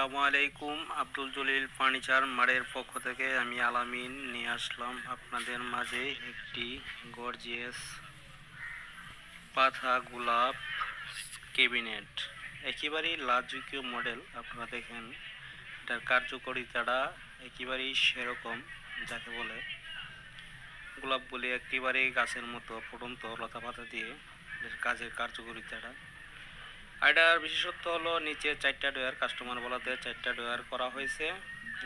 আসসালামু আলাইকুম। আব্দুল জলিল ফার্নিচার মার্টের পক্ষ থেকে আমি আলামিন নিয়ে আসলাম আপনাদের মাঝে একটি গর্জিয়াস পাথা গোলাপ ক্যাবিনেট। একেবারেই রাজকীয় মডেল। আপনারা দেখেন এটার কার্যকারিতাটা একেবারেই সেরকম, যাকে বলে গোলাপগুলি একেবারেই গাছের মতো ফুটন্ত লতা পাতা দিয়ে এর কাজের কার্যকারিতাটা। এটার বিশেষত্ব হলো নিচে 4টা ডয়ার, কাস্টমার বলাতে 4টা ডয়ার করা হয়েছে।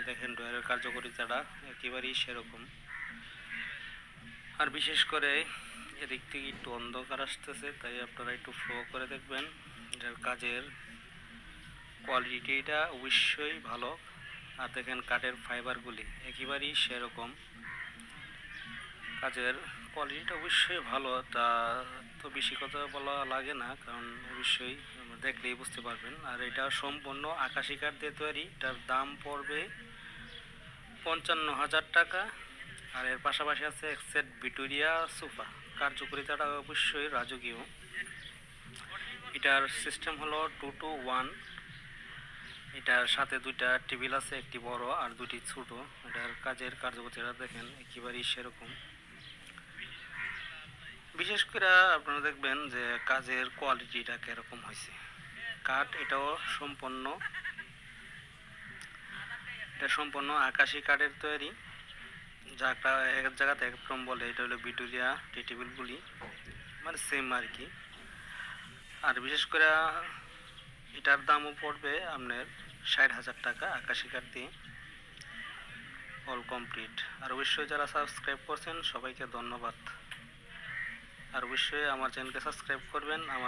দেখেন ডয়ারের কার্যকারিতাটা একেবারেই সেরকম। আর বিশেষ করে এদিক থেকে একটু অন্ধকার আসতেছে, তাই আপনারা একটু ফ্লো করে দেখবেন। এটার কাজের কোয়ালিটিটা অবশ্যই ভালো। আর দেখেন কাঠের ফাইবারগুলি একেবারেই সেরকম, কাজের কোয়ালিটিটা অবশ্যই ভালো। তা তো বেশি কথা বলা লাগে না, কারণ অবশ্যই দেখলেই বুঝতে পারবেন। আর এটা সম্পূর্ণ আকাশি কাঠ দিয়ে তৈরি। এটার দাম পড়বে 55,000 টাকা। আর এর পাশাপাশি আছে এক সেট ভিক্টোরিয়া সোফা। কার্যকারিতাটা অবশ্যই রাজকীয়। এটার সিস্টেম হলো 2 to 1। এটার সাথে 2টা টেবিল আছে, একটি বড় আর 2টি ছোট। এটার কাজের কার্যকারিতা দেখেন একেবারেই সেরকম। বিশেষ করে আপনারা দেখবেন যে কাজের কোয়ালিটিটা কিরকম হয়েছে। কাঠ এটা সম্পূর্ণ আকাশি কাঠের তৈরি, যাটা এক জায়গাতে একরকম বলে। এটা হলো ভিক্টোরিয়া টি টেবিলগুলি, মানে সেম আর কি। আর বিশেষ করে এটার দামও পড়বে আপনার 60,000 টাকা আকাশি কাঠ দিয়ে অল কমপ্লিট। আর অবশ্যই যারা সাবস্ক্রাইব করছেন সবাইকে ধন্যবাদ। আর অবশ্যই আমার চ্যানেলকে সাবস্ক্রাইব করবেন। আমার